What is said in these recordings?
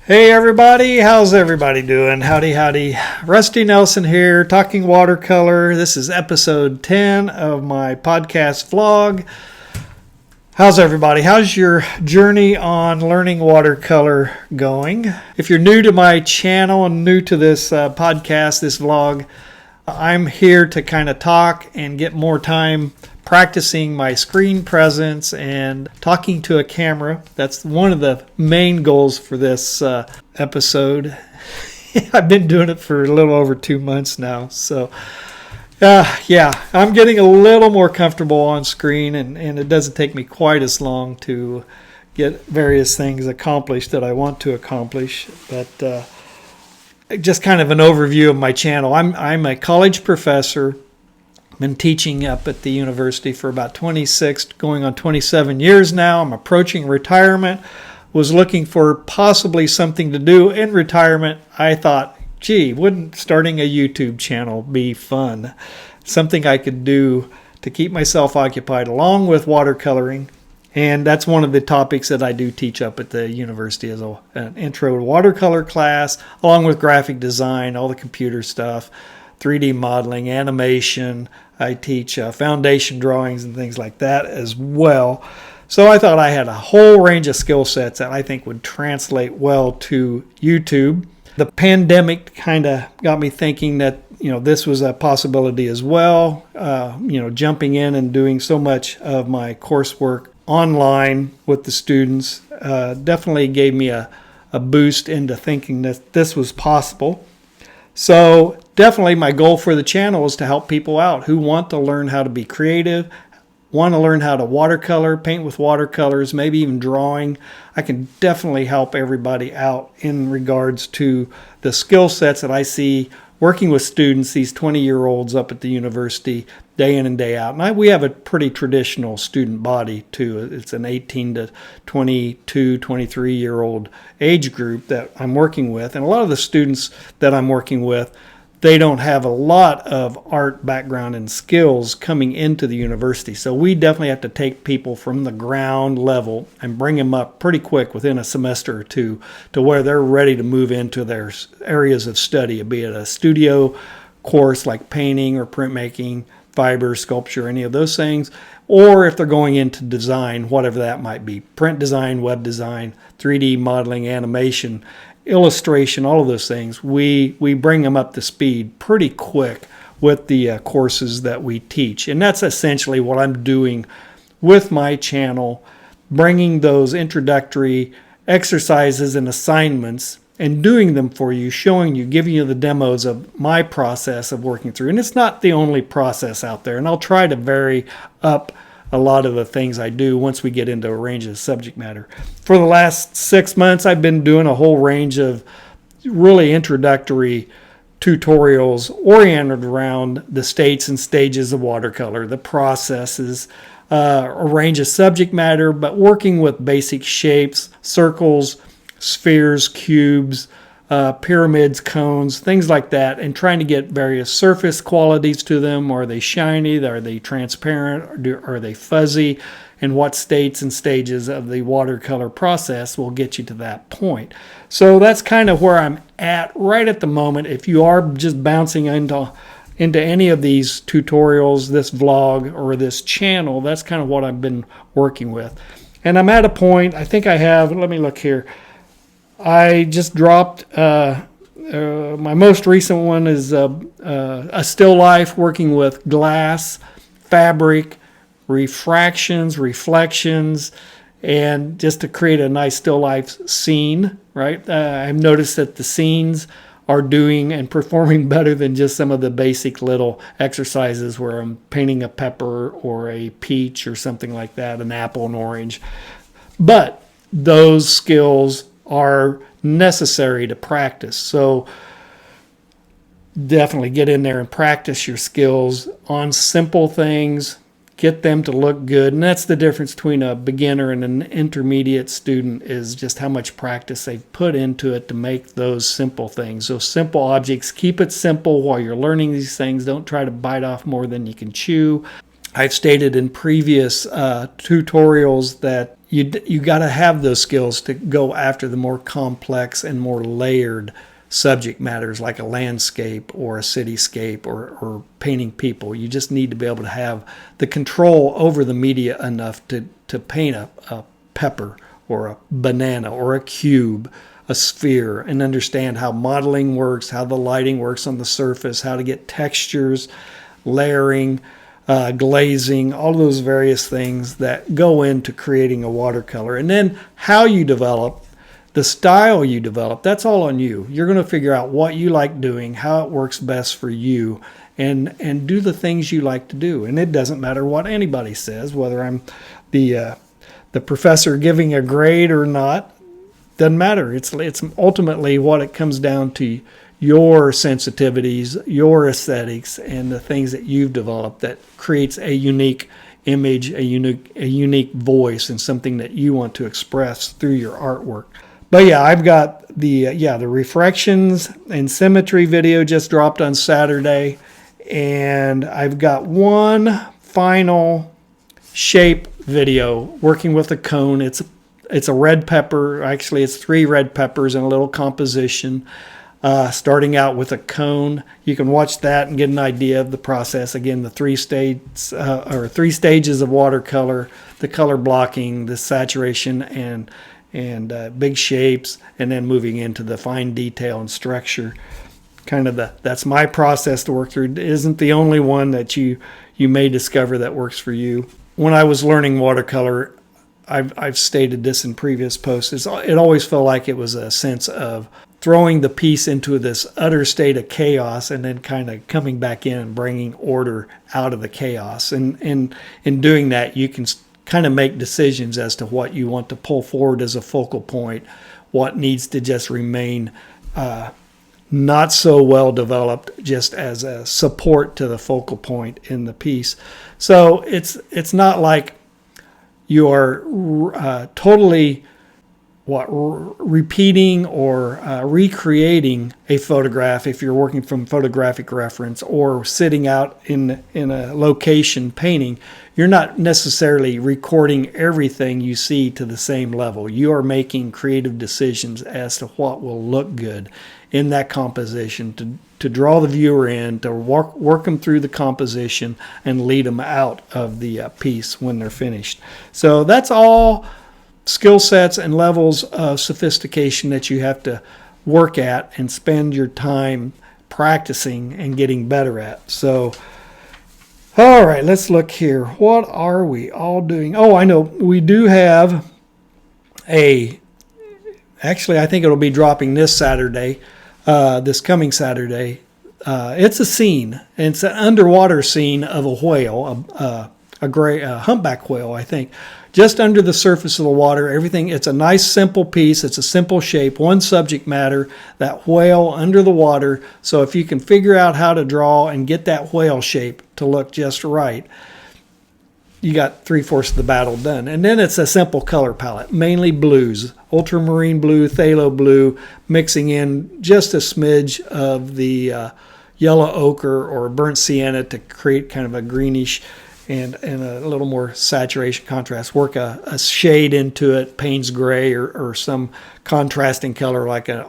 Hey everybody, how's everybody doing? Howdy, howdy. Rusty Nelson here, talking watercolor. This is episode 10 of my podcast vlog. How's everybody? How's your journey on learning watercolor going? If you're new to my channel and new to this podcast, this vlog, I'm here to kind of talk and get more time practicing my screen presence and talking to a camera. That's one of the main goals for this episode. I've been doing it for a little over 2 months now. So, I'm getting a little more comfortable on screen, and it doesn't take me quite as long to get various things accomplished that I want to accomplish. But just kind of an overview of my channel. I'm a college professor. Been teaching up at the university for about 26, going on 27 years now. I'm approaching retirement. Was looking for possibly something to do in retirement. I thought, gee, wouldn't starting a YouTube channel be fun? Something I could do to keep myself occupied along with watercoloring. And that's one of the topics that I do teach up at the university as an intro to watercolor class, along with graphic design, all the computer stuff, 3D modeling, animation. I teach foundation drawings and things like that as well. So I thought I had a whole range of skill sets that I think would translate well to YouTube. The pandemic kind of got me thinking that, this was a possibility as well. Jumping in and doing so much of my coursework online with the students definitely gave me a boost into thinking that this was possible. So definitely my goal for the channel is to help people out who want to learn how to be creative, want to learn how to watercolor, paint with watercolors, maybe even drawing. I can definitely help everybody out in regards to the skill sets that I see working with students, these 20-year-olds up at the university, day in and day out. And we have a pretty traditional student body too. It's an 18 to 22, 23-year-old age group that I'm working with. And a lot of the students that I'm working with, they don't have a lot of art background and skills coming into the university. So we definitely have to take people from the ground level and bring them up pretty quick within a semester or two to where they're ready to move into their areas of study, be it a studio course like painting or printmaking, fiber, sculpture, any of those things, or if they're going into design, whatever that might be, print design, web design, 3D modeling, animation, illustration, all of those things, we bring them up to speed pretty quick with the courses that we teach. And that's essentially what I'm doing with my channel, bringing those introductory exercises and assignments and doing them for you, showing you, giving you the demos of my process of working through. And it's not the only process out there, and I'll try to vary up a lot of the things I do once we get into a range of subject matter. For the last 6 months, I've been doing a whole range of really introductory tutorials oriented around the states and stages of watercolor, the processes, a range of subject matter, but working with basic shapes, circles, spheres, cubes, pyramids, cones, things like that, and trying to get various surface qualities to them. Are they shiny? Are they transparent? Are they fuzzy? And what states and stages of the watercolor process will get you to that point. So that's kind of where I'm at right at the moment. If you are just bouncing into any of these tutorials, this vlog, or this channel, that's kind of what I've been working with. And I'm at a point, I think I have, let me look here. I just dropped, my most recent one is a still life working with glass, fabric, refractions, reflections, and just to create a nice still life scene, right? I've noticed that the scenes are doing and performing better than just some of the basic little exercises where I'm painting a pepper or a peach or something like that, an apple, an orange. But those skills are necessary to practice. So definitely get in there and practice your skills on simple things, get them to look good. And that's the difference between a beginner and an intermediate student, is just how much practice they've put into it to make those simple things. Those simple objects, keep it simple while you're learning these things. Don't try to bite off more than you can chew. I've stated in previous tutorials that you got to have those skills to go after the more complex and more layered subject matters like a landscape or a cityscape or painting people. You just need to be able to have the control over the media enough to paint a pepper or a banana or a cube, a sphere, and understand how modeling works, how the lighting works on the surface, how to get textures, layering, glazing, all those various things that go into creating a watercolor. And then how you develop, the style you develop, that's all on you. You're going to figure out what you like doing, how it works best for you, and do the things you like to do. And it doesn't matter what anybody says, whether I'm the professor giving a grade or not. Doesn't matter. It's ultimately what it comes down to: your sensitivities, your aesthetics, and the things that you've developed that creates a unique image, a unique voice, and something that you want to express through your artwork. But yeah, I've got the refractions and symmetry video just dropped on Saturday, and I've got one final shape video working with a cone. It's a red pepper. Actually, it's 3 red peppers and a little composition. Starting out with a cone. You can watch that and get an idea of the process. Again, the 3 stages of watercolor: the color blocking, the saturation, and big shapes, and then moving into the fine detail and structure. That's my process to work through. It isn't the only one that you may discover that works for you. When I was learning watercolor, I've stated this in previous posts, it always felt like it was a sense of throwing the piece into this utter state of chaos and then kind of coming back in and bringing order out of the chaos. And in doing that, you can kind of make decisions as to what you want to pull forward as a focal point, what needs to just remain not so well developed just as a support to the focal point in the piece. So it's not like you are totally repeating or recreating a photograph if you're working from photographic reference, or sitting out in a location painting. You're not necessarily recording everything you see to the same level. You are making creative decisions as to what will look good in that composition, to draw the viewer in, to work them through the composition and lead them out of the piece when they're finished. So that's all skill sets and levels of sophistication that you have to work at and spend your time practicing and getting better at. So, all right, let's look here. What are we all doing? Oh, I know. We do have actually, I think it'll be dropping this Saturday, this coming Saturday. It's a scene. And it's an underwater scene of a whale, a humpback whale, I think. Just under the surface of the water, everything. It's a nice, simple piece. It's a simple shape, one subject matter, that whale under the water. So if you can figure out how to draw and get that whale shape to look just right, you got 3/4 of the battle done. And then it's a simple color palette, mainly blues, ultramarine blue, phthalo blue, mixing in just a smidge of the yellow ochre or burnt sienna to create kind of a greenish and a little more saturation contrast. Work a shade into it, Payne's gray or some contrasting color like a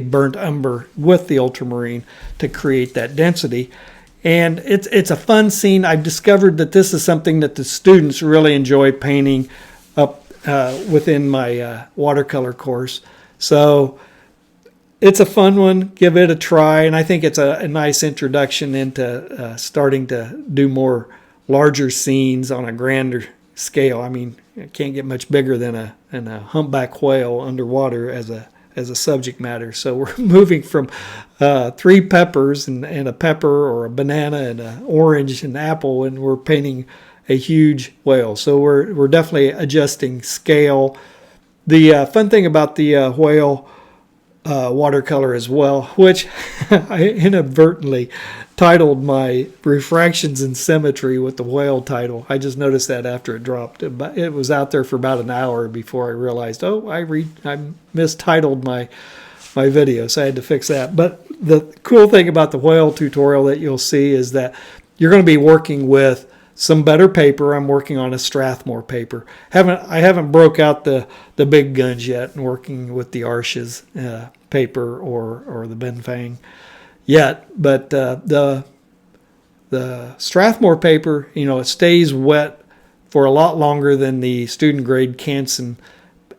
burnt umber with the ultramarine to create that density. And it's a fun scene. I've discovered that this is something that the students really enjoy painting up within my watercolor course. So it's a fun one. Give it a try. And I think it's a nice introduction into starting to do more larger scenes on a grander scale. I mean, it can't get much bigger than a humpback whale underwater as a subject matter. So we're moving from 3 peppers and a pepper or a banana and an orange and apple, and we're painting a huge whale. So we're definitely adjusting scale. The fun thing about the whale watercolor as well, which I inadvertently titled my refractions and symmetry with the whale title. I just noticed that after it dropped. It was out there for about an hour before I realized, I mistitled my video, so I had to fix that. But the cool thing about the whale tutorial that you'll see is that you're going to be working with some better paper. I'm working on a Strathmore paper. I haven't broke out the big guns yet and working with the Arches paper or the Benfang yet. But the Strathmore paper, it stays wet for a lot longer than the student grade Canson,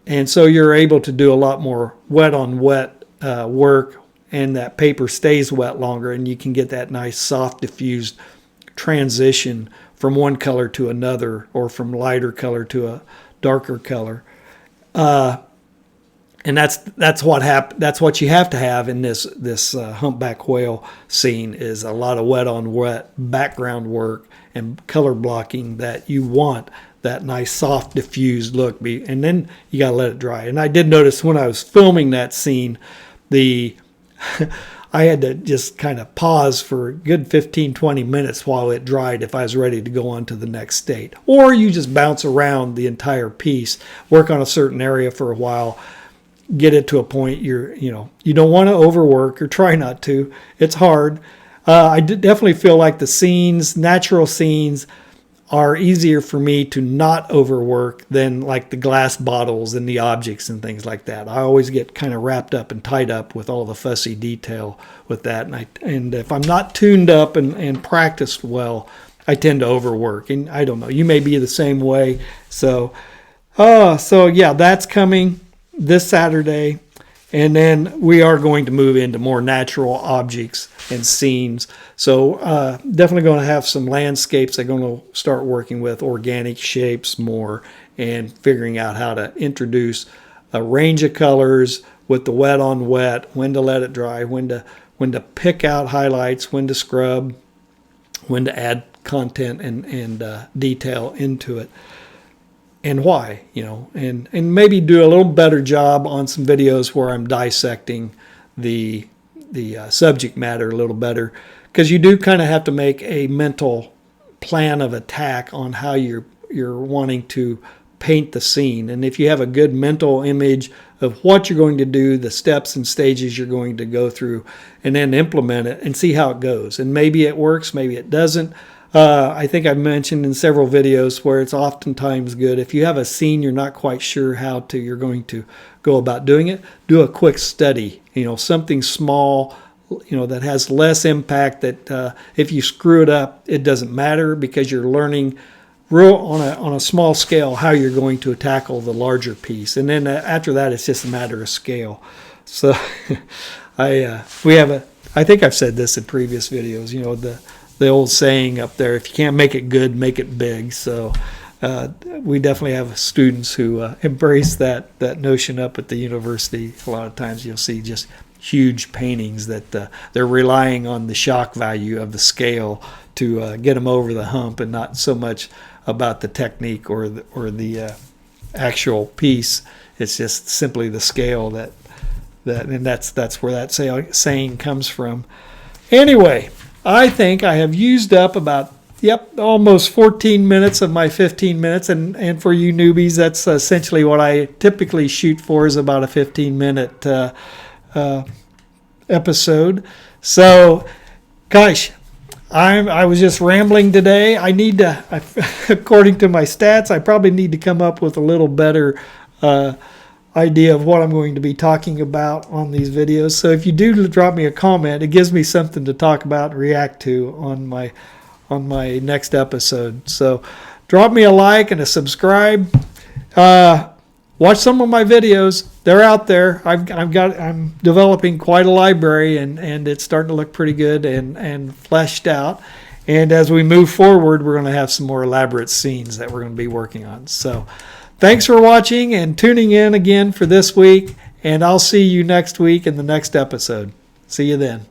and so you're able to do a lot more wet on wet work, and that paper stays wet longer, and you can get that nice soft diffused transition from one color to another, or from lighter color to a darker color. And that's what you have to have in this humpback whale scene, is a lot of wet on wet background work and color blocking that you want that nice soft diffused look. And then you got to let it dry. And I did notice when I was filming that scene, I had to just kind of pause for a good 15-20 minutes while it dried if I was ready to go on to the next state. Or you just bounce around the entire piece, work on a certain area for a while, get it to a point you don't want to overwork, or try not to. It's hard. I definitely feel like the natural scenes are easier for me to not overwork than like the glass bottles and the objects and things like that. I always get kind of wrapped up and tied up with all the fussy detail with that. And if I'm not tuned up and practiced well, I tend to overwork. And I don't know, you may be the same way. So yeah, that's coming this Saturday. And then we are going to move into more natural objects and scenes. So definitely going to have some landscapes. I'm going to start working with organic shapes more and figuring out how to introduce a range of colors with the wet on wet, when to let it dry, when to pick out highlights, when to scrub, when to add content and detail into it. And why, and maybe do a little better job on some videos where I'm dissecting the subject matter a little better, because you do kind of have to make a mental plan of attack on how you're wanting to paint the scene. And if you have a good mental image of what you're going to do, the steps and stages you're going to go through, and then implement it and see how it goes. And maybe it works, maybe it doesn't. I think I've mentioned in several videos where it's oftentimes good if you have a scene you're not quite sure you're going to go about doing it, do a quick study, something small, that has less impact, that if you screw it up, it doesn't matter, because you're learning on a small scale how you're going to tackle the larger piece. And then after that, it's just a matter of scale. So I think I've said this in previous videos, the old saying up there, if you can't make it good, make it big. So we definitely have students who embrace that notion up at the university. A lot of times you'll see just huge paintings that they're relying on the shock value of the scale to get them over the hump, and not so much about the technique or the actual piece. It's just simply the scale and that's where that saying comes from. Anyway, I think I have used up almost 14 minutes of my 15 minutes. And for you newbies, that's essentially what I typically shoot for, is about a 15-minute episode. So, gosh, I was just rambling today. I need to, according to my stats, I probably need to come up with a little better idea of what I'm going to be talking about on these videos. So if you do drop me a comment, it gives me something to talk about and react to on my next episode. So drop me a like and a subscribe. Watch some of my videos. They're out there. I'm developing quite a library, and it's starting to look pretty good and fleshed out. And as we move forward, we're going to have some more elaborate scenes that we're going to be working on. So thanks for watching and tuning in again for this week, and I'll see you next week in the next episode. See you then.